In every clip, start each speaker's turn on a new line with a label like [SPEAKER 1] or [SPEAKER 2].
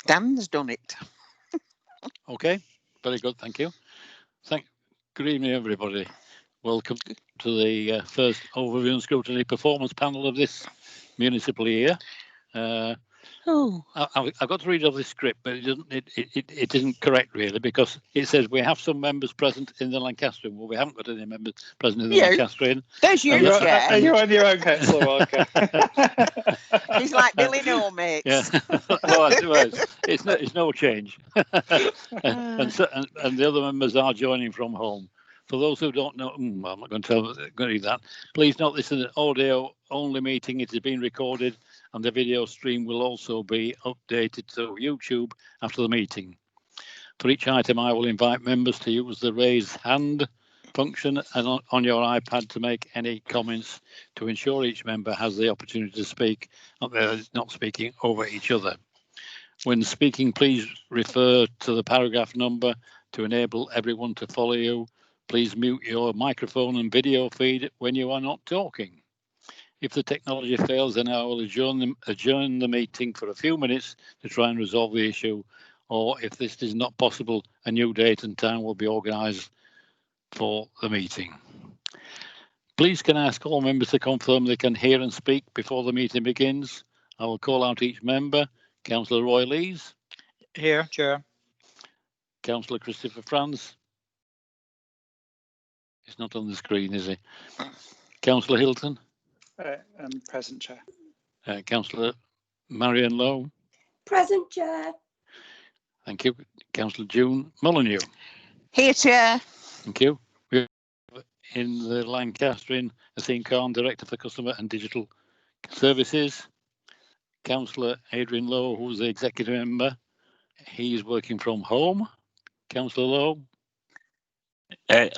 [SPEAKER 1] Dan's done it.
[SPEAKER 2] Okay, very good, thank you. Good evening, everybody. Welcome to the first overview and scrutiny performance panel of this municipal year. I've got to read off this script, but it isn't correct really, because it says we have some members present in the Lancastrian. Well, we haven't got any members present in the Lancastrian.
[SPEAKER 1] There's you, Chair.
[SPEAKER 3] You're on your own, Councillor Walker.
[SPEAKER 1] He's like Billy No Mates.
[SPEAKER 2] Yeah. Well, it's no change. and the other members are joining from home. For those who don't know, I'm not going to read that. Please note this is an audio-only meeting. It is being recorded, and the video stream will also be updated to YouTube after the meeting. For each item, I will invite members to use the raise hand function and on your iPad to make any comments to ensure each member has the opportunity to speak, not speaking over each other. When speaking, please refer to the paragraph number to enable everyone to follow you. Please mute your microphone and video feed when you are not talking. If the technology fails, then I will adjourn the meeting for a few minutes to try and resolve the issue, or if this is not possible, a new date and time will be organised for the meeting. Please can I ask all members to confirm they can hear and speak before the meeting begins. I will call out each member. Councillor Roy Lees.
[SPEAKER 3] Here, Chair.
[SPEAKER 2] Councillor Christopher Franz. He's not on the screen, is he? Councillor Hilton.
[SPEAKER 3] Present, Chair.
[SPEAKER 2] Councillor Marion Lowe.
[SPEAKER 4] Present, Chair.
[SPEAKER 2] Thank you. Councillor June Molyneux.
[SPEAKER 1] Here, Chair.
[SPEAKER 2] Thank you. We have in the Lancastrian, Athene Khan, Director for Customer and Digital Services. Councillor Adrian Lowe, who's the Executive Member. He's working from home. Councillor Lowe.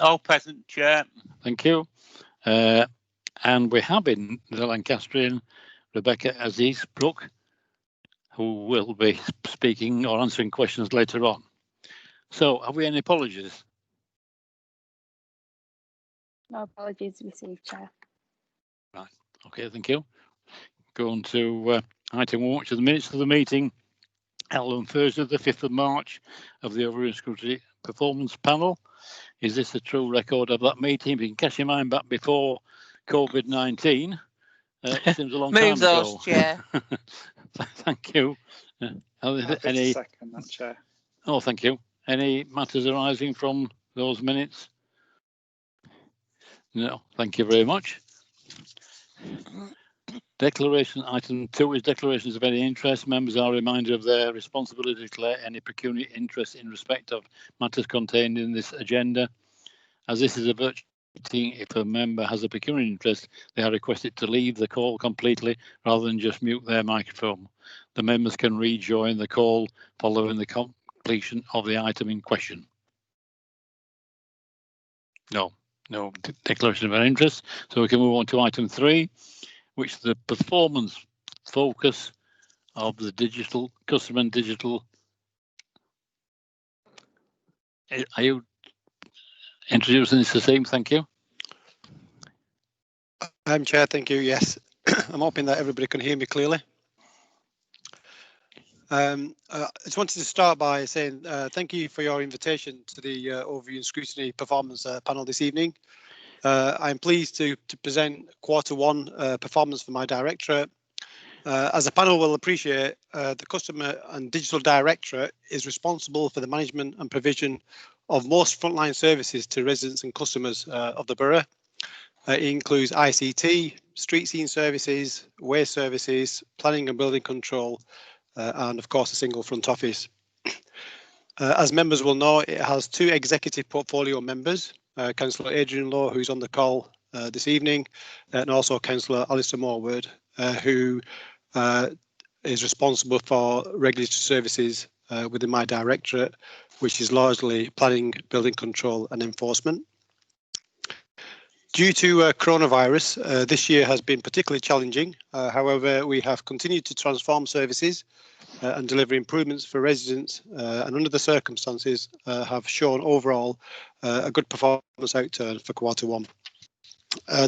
[SPEAKER 5] All present, Chair.
[SPEAKER 2] Thank you. And we have in the Lancastrian Rebecca Aziz-Brooke, who will be speaking or answering questions later on. So, have we any apologies?
[SPEAKER 4] No apologies received, Chair.
[SPEAKER 2] Right. Okay, thank you. Going to item 1, which is the minutes of the meeting held on Thursday, the 5th of March of the Overview and Scrutiny Performance Panel. Is this a true record of that meeting? If you can cast your mind back before COVID-19, it seems a long time ago.
[SPEAKER 1] Chair.
[SPEAKER 2] Thank you. Any
[SPEAKER 3] second, that, Chair.
[SPEAKER 2] Oh, thank you. Any matters arising from those minutes? No, thank you very much. Declaration item 2 is declarations of any interest. Members are reminded of their responsibility to declare any pecuniary interest in respect of matters contained in this agenda. As this is a virtual meeting, if a member has a pecuniary interest, they are requested to leave the call completely rather than just mute their microphone. The members can rejoin the call following the completion of the item in question. No declaration of an interest. So we can move on to item 3, which is the performance focus of the digital customer and digital. Are you introducing this the same? Thank you.
[SPEAKER 6] Chair, thank you. Yes, I'm hoping that everybody can hear me clearly. I just wanted to start by saying thank you for your invitation to the Overview and Scrutiny Performance panel this evening. I'm pleased to present Q1 performance for my directorate. As the panel will appreciate, the Customer and Digital Directorate is responsible for the management and provision of most frontline services to residents and customers of the borough. It includes ICT, street scene services, waste services, planning and building control, and of course a single front office. As members will know, it has 2 executive portfolio members, Councillor Adrian Lowe, who's on the call this evening, and also Councillor Alistair Morwood, who is responsible for regulatory services within my directorate, which is largely planning, building control and enforcement. Due to coronavirus, this year has been particularly challenging. However, we have continued to transform services and deliver improvements for residents, and under the circumstances have shown overall a good performance outturn for Q1.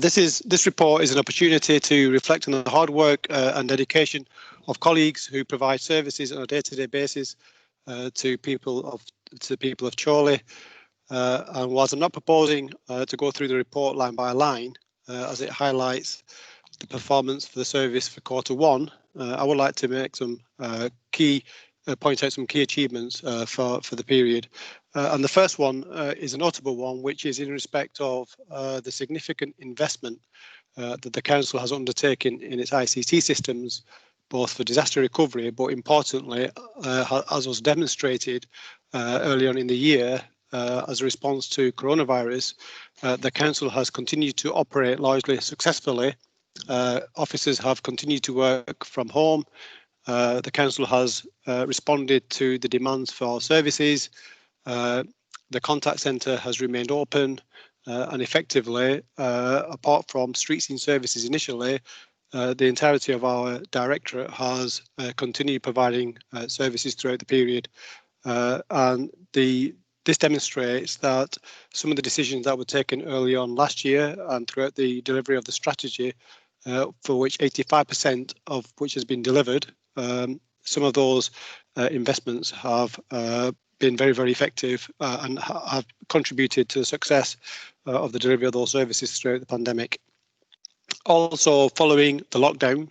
[SPEAKER 6] This report is an opportunity to reflect on the hard work and dedication of colleagues who provide services on a day-to-day basis to people of Chorley. And whilst I'm not proposing to go through the report line by line, as it highlights the performance for the service for Q1, I would like to make some point out some key achievements for the period. And the first one is a notable one, which is in respect of the significant investment that the council has undertaken in its ICT systems, both for disaster recovery, but importantly, as was demonstrated early on in the year, as a response to coronavirus, the council has continued to operate largely successfully. Officers have continued to work from home. The council has responded to the demands for services. The contact centre has remained open, and effectively, apart from street scene services initially, the entirety of our directorate has continued providing services throughout the period. And this demonstrates that some of the decisions that were taken early on last year and throughout the delivery of the strategy, for which 85% of which has been delivered, some of those investments have been very, very effective and have contributed to the success of the delivery of those services throughout the pandemic. Also, following the lockdown,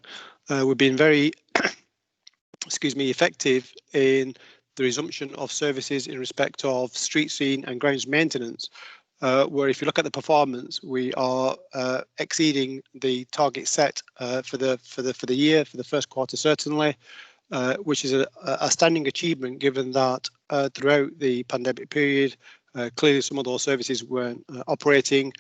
[SPEAKER 6] we've been very effective in the resumption of services in respect of street scene and grounds maintenance, where if you look at the performance, we are exceeding the target set for the year, for the first quarter certainly, which is a standing achievement given that throughout the pandemic period, clearly some of those services weren't operating.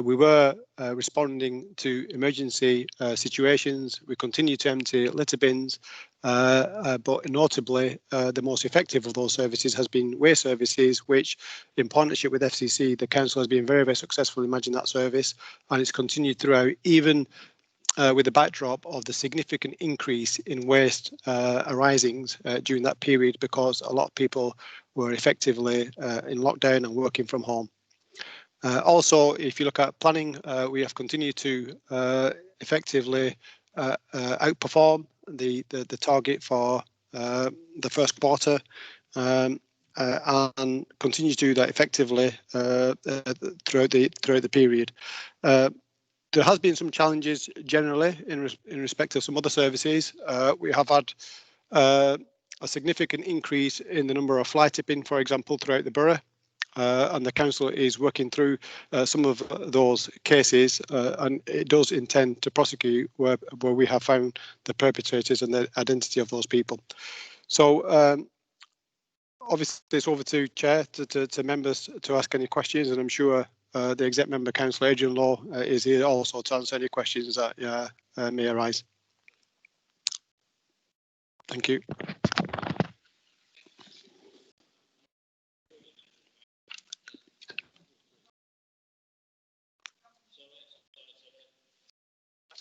[SPEAKER 6] We were responding to emergency situations. We continue to empty litter bins, but notably the most effective of those services has been waste services, which in partnership with FCC, the council has been very, very successful in managing that service, and it's continued throughout, even with the backdrop of the significant increase in waste arisings during that period, because a lot of people were effectively in lockdown and working from home. Also, if you look at planning, we have continued to effectively outperform the target for the first quarter, and continue to do that effectively throughout the period. There has been some challenges generally in respect to some other services. We have had a significant increase in the number of fly tipping, for example, throughout the borough. And the council is working through some of those cases, and it does intend to prosecute where we have found the perpetrators and the identity of those people. So obviously it's over to Chair, to members to ask any questions, and I'm sure the exec member, Councillor Adrian Law, is here also to answer any questions that may arise. Thank you.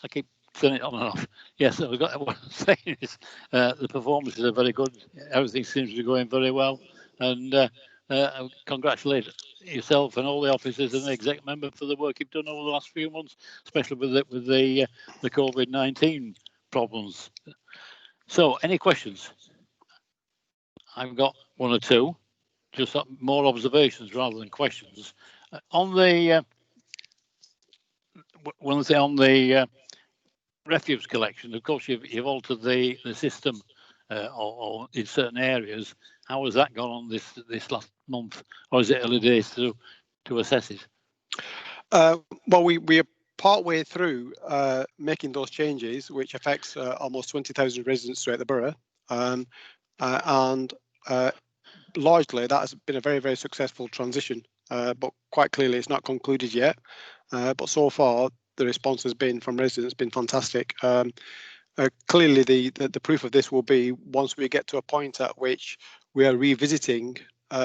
[SPEAKER 2] I keep turning it on and off. Yes, we've got what I'm saying is the performances are very good. Everything seems to be going very well, and I congratulate yourself and all the officers and the exec member for the work you've done over the last few months, especially with the COVID-19 problems. So, any questions? I've got one or two, just more observations rather than questions. On the refuse collection, of course, you've altered the system or in certain areas. How has that gone on this last month, or is it early days to assess it?
[SPEAKER 6] Well, we are part way through making those changes, which affects almost 20,000 residents throughout the borough, and largely that has been a very, very successful transition. But quite clearly, it's not concluded yet. But so far, the response has been from residents been fantastic. Clearly, the proof of this will be once we get to a point at which we are revisiting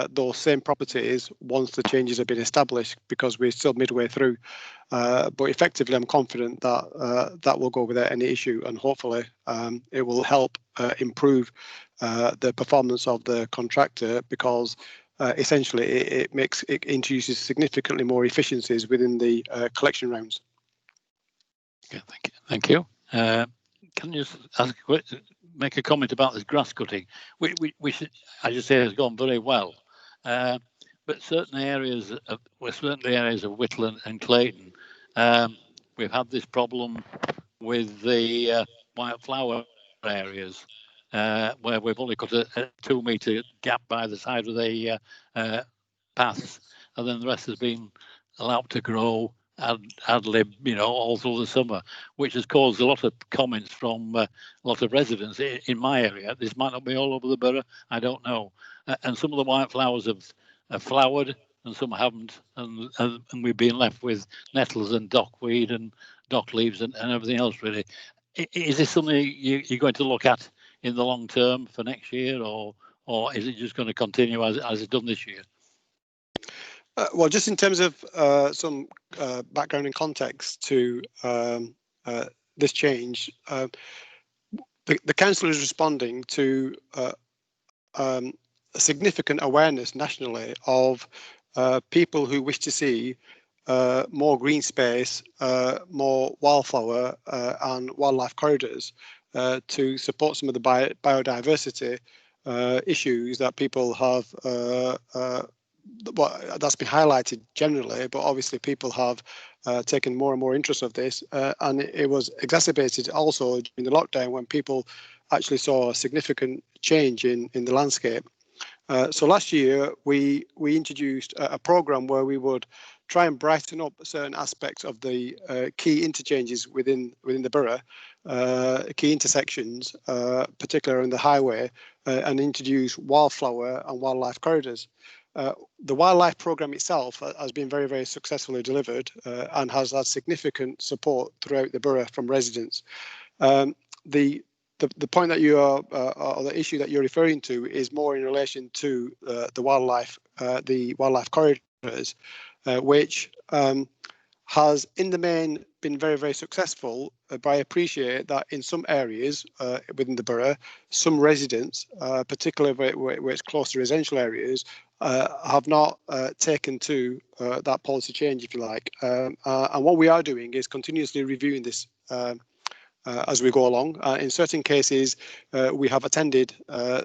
[SPEAKER 6] those same properties once the changes have been established, because we're still midway through. But effectively, I'm confident that that will go without any issue, and hopefully it will help improve the performance of the contractor, because essentially it introduces significantly more efficiencies within the collection rounds.
[SPEAKER 2] Okay, thank you. Can you just ask make a comment about this grass cutting, which as you say, has gone very well. But certainly areas of Whittle and Clayton, we've had this problem with the white flower areas, where we've only got a 2 metre gap by the side of the paths, and then the rest has been allowed to grow ad lib, all through the summer, which has caused a lot of comments from a lot of residents in my area. This might not be all over the borough, I don't know. And some of the white flowers have flowered and some haven't, and we've been left with nettles and dockweed and dock leaves and everything else, really. Is this something you're going to look at in the long term for next year, or is it just going to continue as it's done this year?
[SPEAKER 6] Well, just in terms of some background and context to this change, the council is responding to a significant awareness nationally of people who wish to see more green space, more wildflower and wildlife corridors to support some of the biodiversity issues that people have that's been highlighted generally, but obviously people have taken more and more interest of this, and it was exacerbated also during the lockdown when people actually saw a significant change in the landscape. So last year we introduced a program where we would try and brighten up certain aspects of the key interchanges within the borough, key intersections, particularly on the highway, and introduce wildflower and wildlife corridors. The wildlife program itself has been very, very successfully delivered and has had significant support throughout the borough from residents. The point that you are, or the issue that you're referring to, is more in relation to the wildlife corridors, which has in the main been very, very successful. But I appreciate that in some areas within the borough, some residents, particularly where it's close to residential areas, have not taken to that policy change, if you like. And what we are doing is continuously reviewing this as we go along. In certain cases, we have attended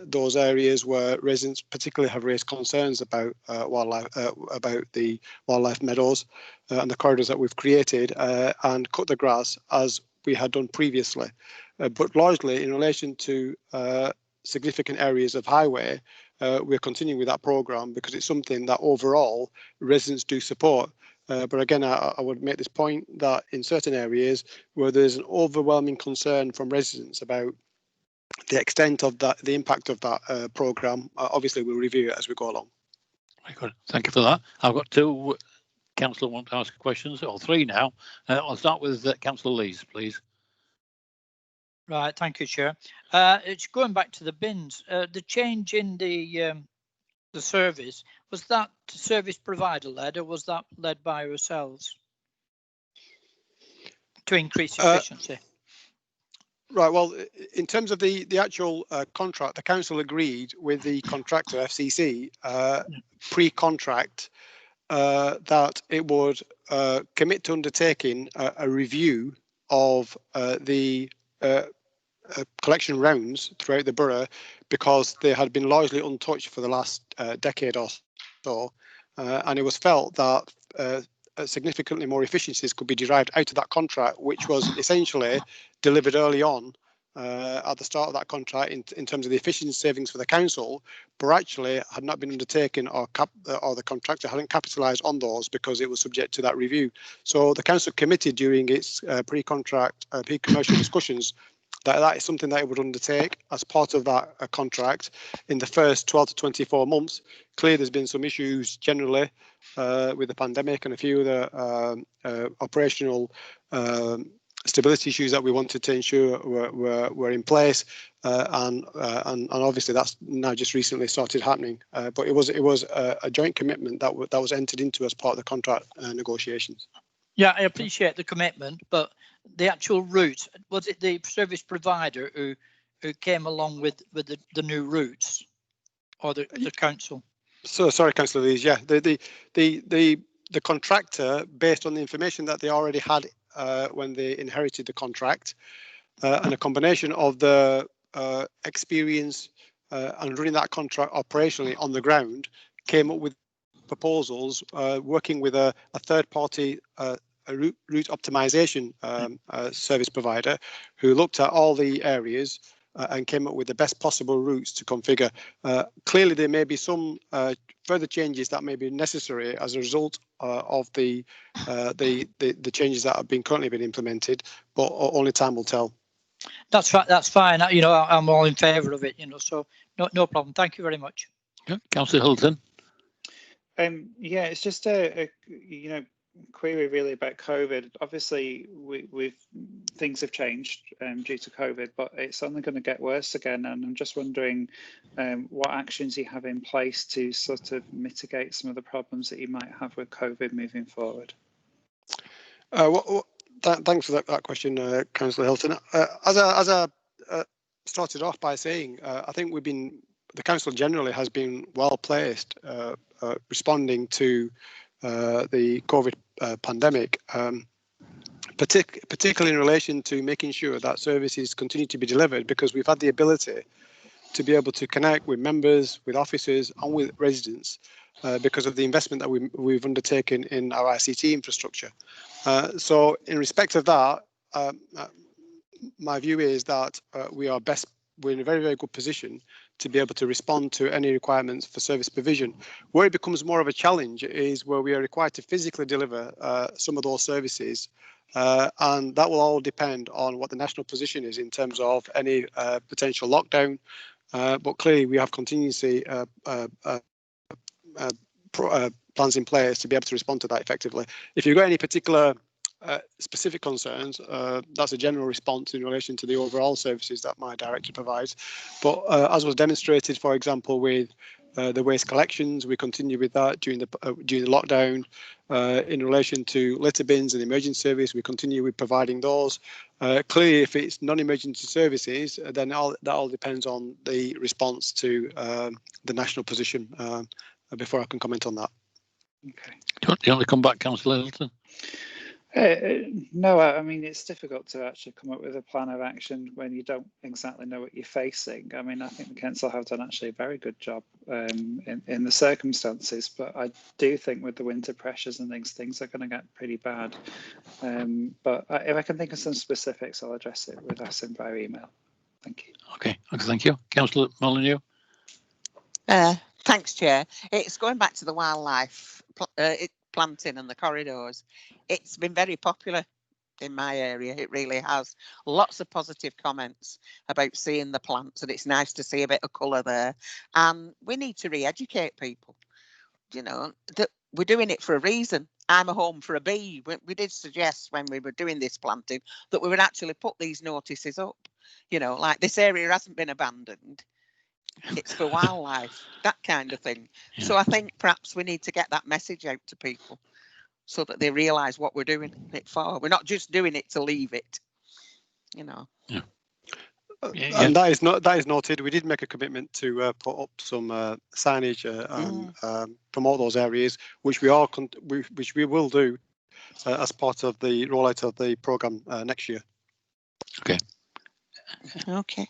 [SPEAKER 6] those areas where residents particularly have raised concerns about wildlife, about the wildlife meadows and the corridors that we've created, and cut the grass as we had done previously. But largely in relation to significant areas of highway, we're continuing with that programme because it's something that overall residents do support. But again, I would make this point that in certain areas where there's an overwhelming concern from residents about the extent of that, the impact of that programme, obviously we'll review it as we go along.
[SPEAKER 2] Very good. Thank you for that. I've got two councillors want to ask questions, or three now. I'll start with Councillor Lees, please.
[SPEAKER 7] Right, thank you, Chair. It's going back to the bins. The change in the service, was that service provider led, or was that led by yourselves to increase efficiency?
[SPEAKER 6] Right, well, in terms of the actual contract, the council agreed with the contractor, FCC, pre-contract, that it would commit to undertaking a review of the collection rounds throughout the borough, because they had been largely untouched for the last decade or so, and it was felt that significantly more efficiencies could be derived out of that contract, which was essentially delivered early on at the start of that contract in terms of the efficiency savings for the council, but actually had not been undertaken, or the contractor hadn't capitalised on those because it was subject to that review. So the council committed during its pre-contract, pre-commercial discussions that is something that it would undertake as part of that contract in the first 12 to 24 months. Clearly, there's been some issues generally with the pandemic and a few other operational stability issues that we wanted to ensure were in place, and obviously that's now just recently started happening. But it was a joint commitment that was entered into as part of the contract negotiations.
[SPEAKER 7] Yeah, I appreciate the commitment, but the actual route, was it the service provider who came along with the new routes, or the council?
[SPEAKER 6] So sorry, Councillor Lees. Yeah, the contractor, based on the information that they already had when they inherited the contract, and a combination of the experience and running that contract operationally on the ground, came up with proposals working with a third-party a route optimization service provider who looked at all the areas and came up with the best possible routes to configure. Clearly, there may be some further changes that may be necessary as a result of the changes that have been currently been implemented, but only time will tell.
[SPEAKER 7] That's right. That's fine. You know, I'm all in favour of it. You know, so no problem. Thank you very much.
[SPEAKER 2] Yeah, Councillor Hilton.
[SPEAKER 3] Yeah, it's just a query really about COVID. Obviously, things have changed due to COVID, but it's only going to get worse again. And I'm just wondering what actions you have in place to sort of mitigate some of the problems that you might have with COVID moving forward.
[SPEAKER 6] Thanks for that question, Councillor Hilton. As I started off by saying, I think the council generally has been well placed responding to the COVID pandemic, particularly in relation to making sure that services continue to be delivered, because we've had the ability to be able to connect with members, with officers and with residents because of the investment that we've undertaken in our ICT infrastructure. So in respect of that, my view is that we're in a very, very good position to be able to respond to any requirements for service provision. Where it becomes more of a challenge is where we are required to physically deliver some of those services, and that will all depend on what the national position is in terms of any potential lockdown. But clearly we have contingency plans in place to be able to respond to that effectively. If you've got any particular specific concerns, that's a general response in relation to the overall services that my director provides. But as was demonstrated, for example, with the waste collections, we continue with that during the lockdown. In relation to litter bins and emergency service, we continue with providing those. Clearly, if it's non-emergency services, then that all depends on the response to the national position. Before I can comment on that.
[SPEAKER 3] Okay.
[SPEAKER 2] Do you want to come back, Councillor Hilton?
[SPEAKER 3] No, I mean, it's difficult to actually come up with a plan of action when you don't exactly know what you're facing. I mean, I think the council have done actually a very good job in the circumstances, but I do think with the winter pressures and things are going to get pretty bad. But if I can think of some specifics, I'll address it with us via email. Thank you.
[SPEAKER 2] Okay, thank you. Councillor Molyneux.
[SPEAKER 1] Thanks, Chair. It's going back to the wildlife planting and the corridors. It's been very popular in my area. It really has. Lots of positive comments about seeing the plants, and it's nice to see a bit of colour there. And we need to re-educate people. You know, that we're doing it for a reason. I'm a home for a bee. We did suggest when we were doing this planting that we would actually put these notices up. You know, like this area hasn't been abandoned. It's for wildlife, that kind of thing. Yeah. So I think perhaps we need to get that message out to people so that they realise what we're doing it for. We're not just doing it to leave it, you know.
[SPEAKER 2] Yeah.
[SPEAKER 6] And that is noted. We did make a commitment to put up some signage and promote those areas, which we will do as part of the rollout of the programme next year.
[SPEAKER 2] Okay.
[SPEAKER 1] Okay.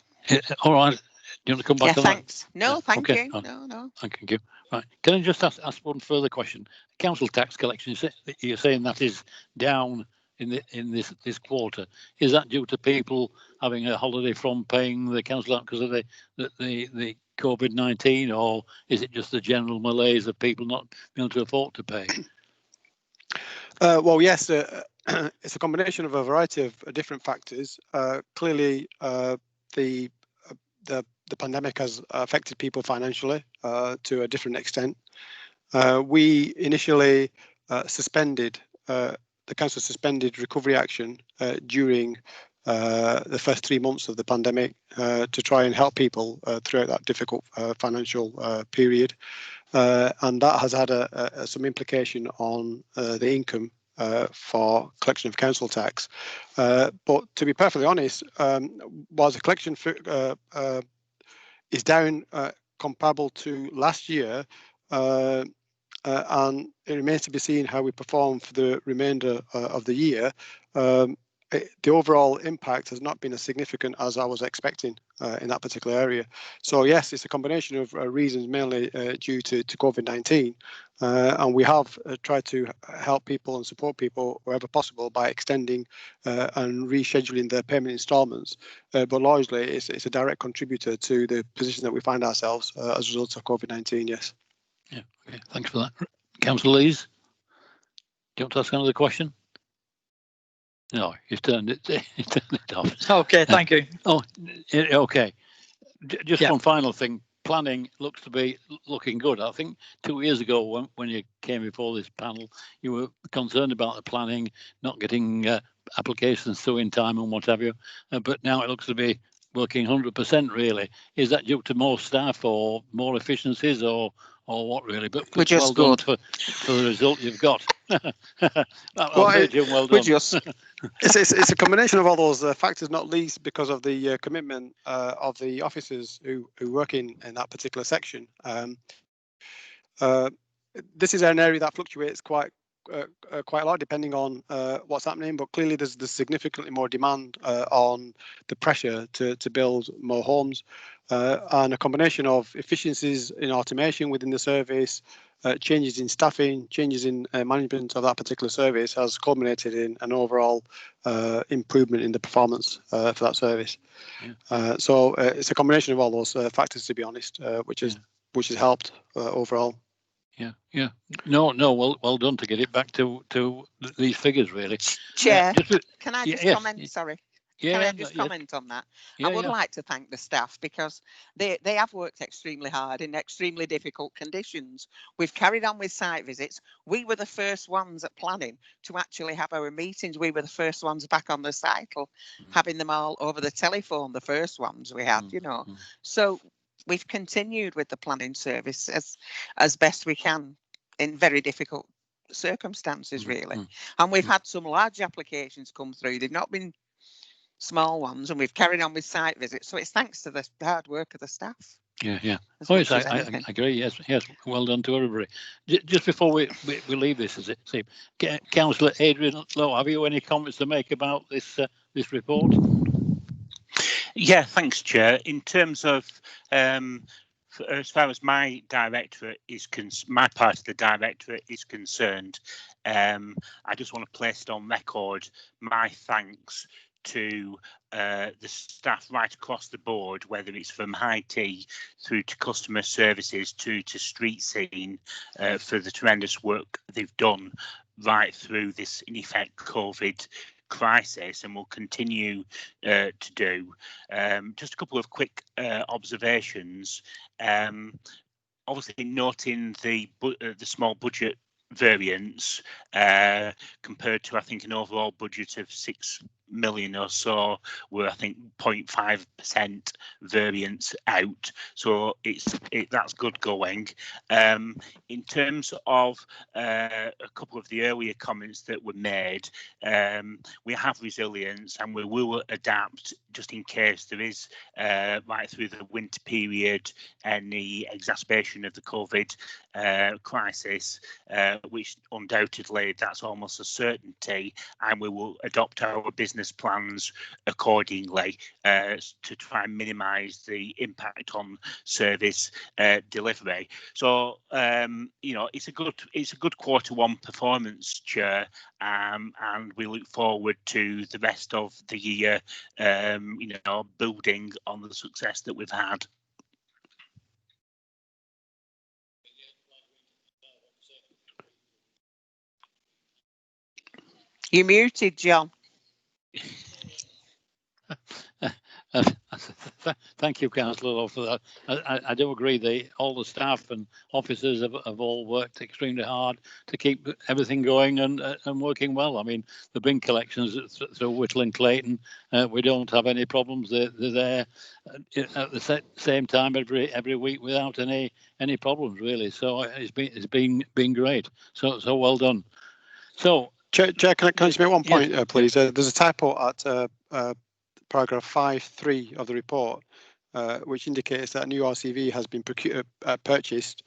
[SPEAKER 2] All right. Do you want to come back on
[SPEAKER 1] thanks.
[SPEAKER 2] that?
[SPEAKER 1] No, thank you.
[SPEAKER 2] Oh,
[SPEAKER 1] No.
[SPEAKER 2] Thank you. Right. Can I just ask one further question? Council tax collection, you're saying that is down in this quarter. Is that due to people having a holiday from paying the council because of the COVID-19, or is it just the general malaise of people not being able to afford to pay?
[SPEAKER 6] Well, yes, it's a combination of a variety of different factors. Clearly, the pandemic has affected people financially to a different extent. We initially the council suspended recovery action during the first 3 months of the pandemic to try and help people throughout that difficult financial period. And that has had some implication on the income for collection of council tax. But to be perfectly honest, whilst the collection is down comparable to last year, and it remains to be seen how we perform for the remainder of the year. the overall impact has not been as significant as I was expecting in that particular area. So yes, it's a combination of reasons, mainly due to COVID-19, and we have tried to help people and support people wherever possible by extending and rescheduling their payment instalments. But largely, it's a direct contributor to the position that we find ourselves as a result of COVID-19. Yes.
[SPEAKER 2] Yeah. Okay. Thanks for that, Councillor Lees. Do you want to ask another question? No, you've turned it, off.
[SPEAKER 7] Okay, thank you.
[SPEAKER 2] Oh, okay. Just
[SPEAKER 7] Yeah.
[SPEAKER 2] one final thing. Planning looks to be looking good. I think 2 years ago, when you came before this panel, you were concerned about the planning, not getting applications through in time and what have you. But now it looks to be working 100% really. Is that due to more staff or more efficiencies or what really? But
[SPEAKER 1] We're just
[SPEAKER 2] well
[SPEAKER 1] good.
[SPEAKER 2] done for the result you've got.
[SPEAKER 6] Well,
[SPEAKER 2] Jim, well
[SPEAKER 1] We're
[SPEAKER 2] done.
[SPEAKER 1] just
[SPEAKER 6] It's a combination of all those factors, not least because of the commitment of the officers who work in that particular section. This is an area that fluctuates quite a lot depending on what's happening, but clearly there's significantly more demand on the pressure to build more homes, and a combination of efficiencies in automation within the service, changes in staffing, changes in management of that particular service has culminated in an overall improvement in the performance for that service.
[SPEAKER 2] Yeah.
[SPEAKER 6] So it's a combination of all those factors, to be honest, which has helped overall.
[SPEAKER 2] Yeah. No. Well done to get it back to these figures, really.
[SPEAKER 1] Chair. Can I just comment? Sorry.
[SPEAKER 2] Yeah,
[SPEAKER 1] Can I just comment on that?
[SPEAKER 2] Yeah,
[SPEAKER 1] I would like to thank the staff because they have worked extremely hard in extremely difficult conditions. We've carried on with site visits. We were the first ones at planning to actually have our meetings. We were the first ones back on the cycle, having them all over the telephone, the first ones we had, you know. So we've continued with the planning service as best we can in very difficult circumstances, really. And we've had some large applications come through. They've not been small ones, and we've carried on with site visits. So it's thanks to the hard work of the staff.
[SPEAKER 2] Yeah. Oh, yes, I agree. Yes. Well done to everybody. Just before we leave this, as it seems, Councillor Adrian Lowe, have you any comments to make about this report?
[SPEAKER 5] Yeah, thanks, Chair. In terms of as far as my directorate is my part of the directorate is concerned, I just want to place it on record my thanks to the staff right across the board, whether it's from IT through to customer services to street scene, for the tremendous work they've done right through this, in effect, COVID crisis, and will continue to do. Just a couple of quick observations. Obviously, noting the small budget variance compared to, I think, an overall budget of 6 million or so, were I think 0.5% variance out. So that's good going. In terms of a couple of the earlier comments that were made, we have resilience and we will adapt just in case there is right through the winter period any exacerbation of the COVID crisis, which undoubtedly that's almost a certainty, and we will adopt our business plans accordingly to try and minimise the impact on service delivery. So it's a good Q1 performance, Chair, and we look forward to the rest of the year, building on the success that we've had.
[SPEAKER 1] You're muted, John.
[SPEAKER 2] Thank you, Councillor, for that. I do agree. All the staff and officers have all worked extremely hard to keep everything going and working well. I mean, the bin collections through Whittle and Clayton, we don't have any problems. They're there at the same time every week without any problems really. So it's been great. So well done. So.
[SPEAKER 6] Chair, can I just make one point, please? There's a typo at paragraph 5.3 of the report, which indicates that a new RCV has been purchased.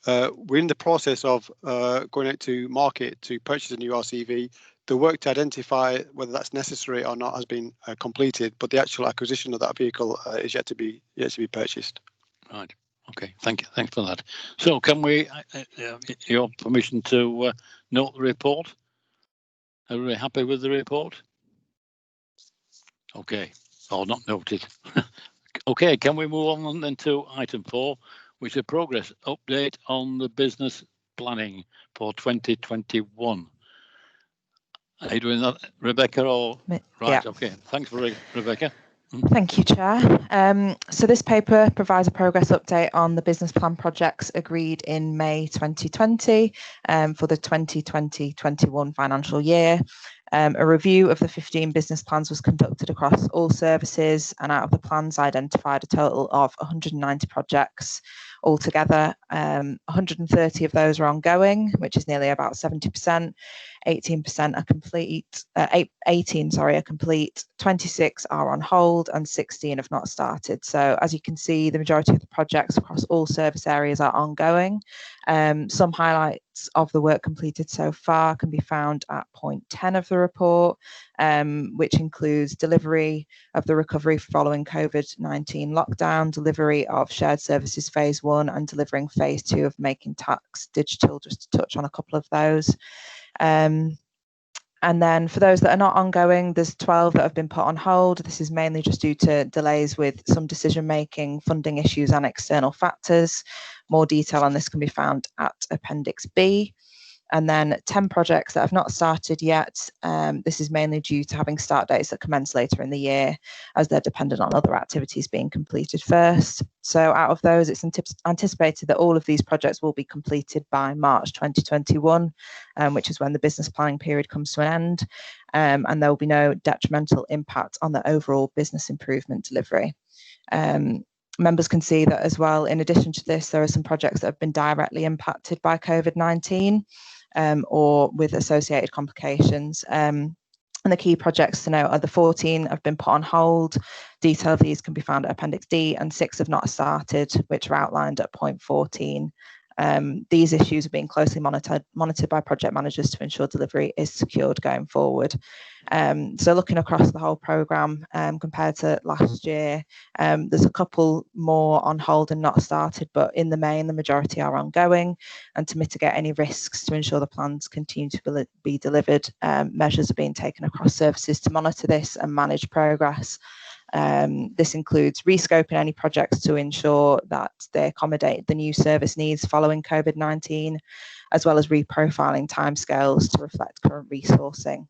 [SPEAKER 6] We're in the process of going out to market to purchase a new RCV. the work to identify whether that's necessary or not has been completed, but the actual acquisition of that vehicle is yet to be purchased.
[SPEAKER 2] Right. Okay. Thank you. Thanks for that. So, can we, your permission to note the report? Are we happy with the report? Okay. Or not noted. Okay. Can we move on then to item 4, which is a progress update on the business planning for 2021? Are you doing that, Rebecca? Or right?
[SPEAKER 8] Yeah.
[SPEAKER 2] Okay. Thanks for Rebecca.
[SPEAKER 8] Thank you, Chair. So this paper provides a progress update on the business plan projects agreed in May 2020 for the 2020-21 financial year. A review of the 15 business plans was conducted across all services, and out of the plans identified a total of 190 projects. Altogether, 130 of those are ongoing, which is nearly about 70%. 18% are complete, 18 are complete, 26 are on hold, and 16 have not started. So as you can see, the majority of the projects across all service areas are ongoing. Some highlights of the work completed so far can be found at point 10 of the report, which includes delivery of the recovery following COVID-19 lockdown, delivery of shared services phase 1, and delivering phase 2 of making tax digital, just to touch on a couple of those. And then for those that are not ongoing, there's 12 that have been put on hold. This is mainly just due to delays with some decision making, funding issues, and external factors. More detail on this can be found at Appendix B. And then 10 projects that have not started yet. This is mainly due to having start dates that commence later in the year, as they're dependent on other activities being completed first. So out of those, it's anticipated that all of these projects will be completed by March 2021, which is when the business planning period comes to an end. And there will be no detrimental impact on the overall business improvement delivery. Members can see that as well. In addition to this, there are some projects that have been directly impacted by COVID-19 or with associated complications. And the key projects to note are the 14 have been put on hold. Detail of these can be found at Appendix D, and 6 have not started, which are outlined at point 14. These issues are being closely monitored by project managers to ensure delivery is secured going forward. So looking across the whole programme compared to last year, there's a couple more on hold and not started, but in the main, the majority are ongoing. And to mitigate any risks to ensure the plans continue to be delivered, measures are being taken across services to monitor this and manage progress. This includes rescoping any projects to ensure that they accommodate the new service needs following COVID-19, as well as reprofiling timescales to reflect current resourcing.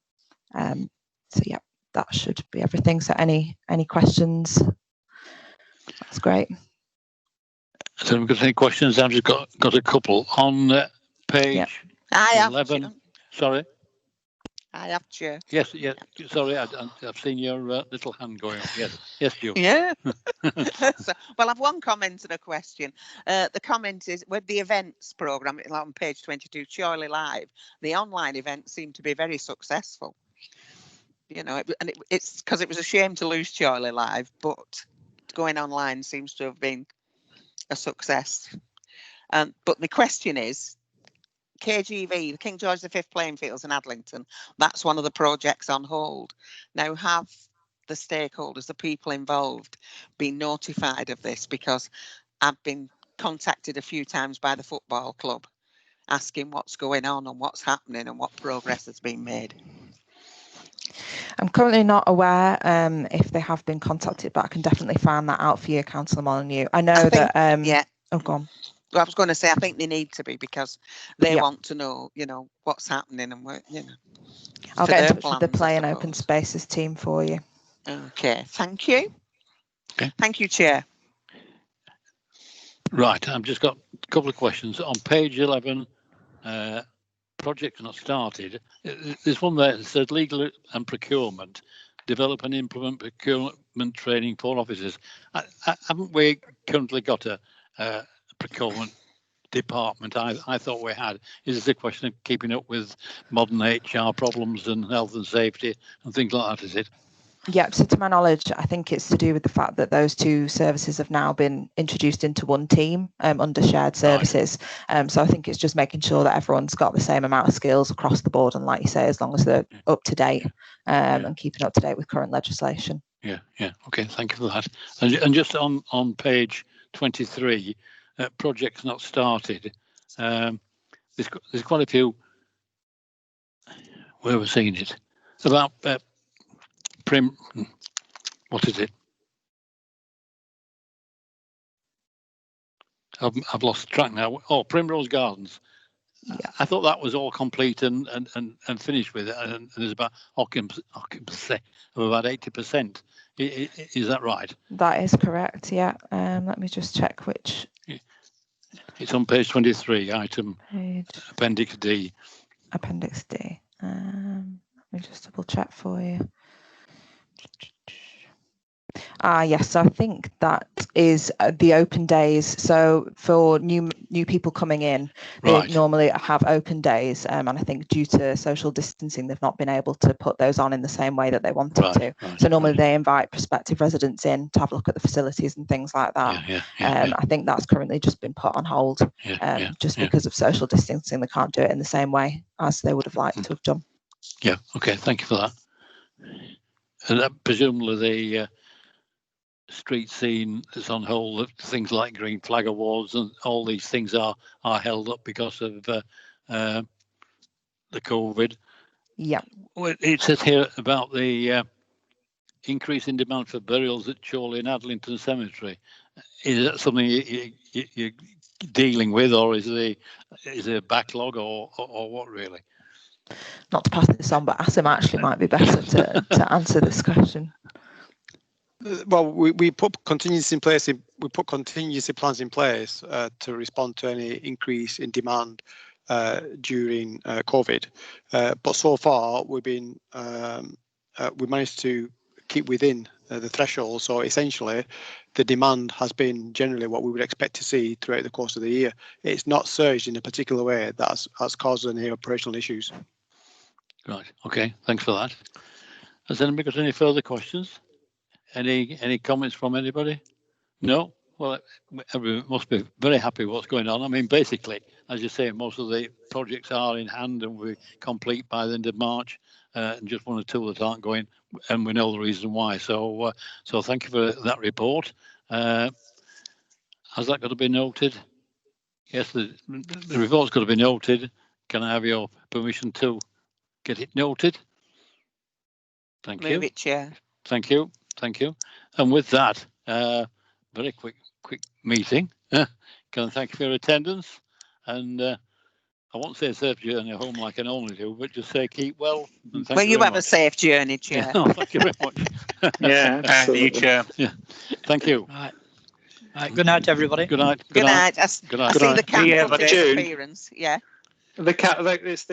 [SPEAKER 8] So yeah, that should be everything. So any questions? That's great.
[SPEAKER 2] So we've got any questions? I've just got a couple on page 11. Sorry.
[SPEAKER 1] I have, Chair.
[SPEAKER 2] Yes, yes. Sorry, I've seen your little hand going up. Yes, Joe.
[SPEAKER 1] Yeah. Well, I've one comment and a question. The comment is, with the events programme on page 22, Charlie Live, the online event seemed to be very successful. You know, it's because it was a shame to lose Charlie Live, but going online seems to have been a success. But my question is, KGV, the King George V playing fields in Adlington, that's one of the projects on hold. Now, have the stakeholders, the people involved, been notified of this? Because I've been contacted a few times by the football club asking what's going on and what's happening and what progress has been made.
[SPEAKER 8] I'm currently not aware if they have been contacted, but I can definitely find that out for you, Councillor Molyneux. I know that.
[SPEAKER 1] Yeah.
[SPEAKER 8] Oh, go on.
[SPEAKER 1] Well, I was going to say, I think they need to be, because they want to know, you know, what's happening and what, you know.
[SPEAKER 8] I'll get in touch with the Play and Open Spaces team for you.
[SPEAKER 1] Okay, thank you.
[SPEAKER 2] Okay.
[SPEAKER 1] Thank you, Chair.
[SPEAKER 2] Right, I've just got a couple of questions. On page 11, project not started. There's one there that says legal and procurement, develop and implement procurement training for officers. Haven't we currently got a procurement department? I thought we had. Is this a question of keeping up with modern HR problems and health and safety and things like that, is it?
[SPEAKER 8] Yep, so to my knowledge, I think it's to do with the fact that those two services have now been introduced into one team under shared services. So I think it's just making sure that everyone's got the same amount of skills across the board, and like you say, as long as they're up to date and keeping up to date with current legislation.
[SPEAKER 2] Yeah. Okay, thank you for that. And just on page 23, projects not started. There's quite a few. Where we're seeing it about what is it? I've lost track now. Oh, Primrose Gardens. Yeah. I thought that was all complete and finished with it, and there's about occupancy of about 80%. Is that right?
[SPEAKER 8] That is correct. Yeah. Let me just check which.
[SPEAKER 2] It's on page 23, item Appendix D.
[SPEAKER 8] Appendix D. Let me just double check for you. Yes, I think that is the open days. So for new people coming in, they normally have open days, and I think due to social distancing, they've not been able to put those on in the same way that they wanted to. So normally they invite prospective residents in to have a look at the facilities and things like that. I think that's currently just been put on hold, just because of social distancing. They can't do it in the same way as they would have liked to have done.
[SPEAKER 2] Yeah. Okay. Thank you for that. And presumably the street scene is on hold. Things like Green Flag Awards and all these things are held up because of the COVID.
[SPEAKER 8] Yeah.
[SPEAKER 2] It says here about the increase in demand for burials at Chorley and Adlington Cemetery. Is that something you're dealing with, or is there a backlog, or what really?
[SPEAKER 8] Not to pass this on, but Asim actually might be better to answer this question.
[SPEAKER 6] Well, we put contingency plans in place to respond to any increase in demand during COVID. But so far, we managed to keep within the threshold. So essentially, the demand has been generally what we would expect to see throughout the course of the year. It's not surged in a particular way that has caused any operational issues.
[SPEAKER 2] Right. Okay. Thanks for that. Has anybody got any further questions? Any comments from anybody? No? Well, everyone must be very happy with what's going on. I mean, basically, as you say, most of the projects are in hand and we're complete by the end of March, and just one or two that aren't going, and we know the reason why. So thank you for that report. Has that got to be noted? Yes, the report's got to be noted. Can I have your permission to get it noted? Thank you.
[SPEAKER 1] Move it, Chair.
[SPEAKER 2] Thank you. And with that, very quick meeting. Can I thank you for your attendance? And I won't say safe journey home like I normally do, but just say keep well. And thank
[SPEAKER 1] you have
[SPEAKER 2] much.
[SPEAKER 1] a safe journey, Chair.
[SPEAKER 2] Yeah, thank you very much.
[SPEAKER 3] Yeah, absolutely.
[SPEAKER 5] Chair.
[SPEAKER 2] Yeah, thank you.
[SPEAKER 7] Right. Good night, everybody.
[SPEAKER 2] Good night.
[SPEAKER 1] Good night. I see the cat
[SPEAKER 3] Yeah,
[SPEAKER 1] put its appearance. Yeah.
[SPEAKER 3] The cat, like this.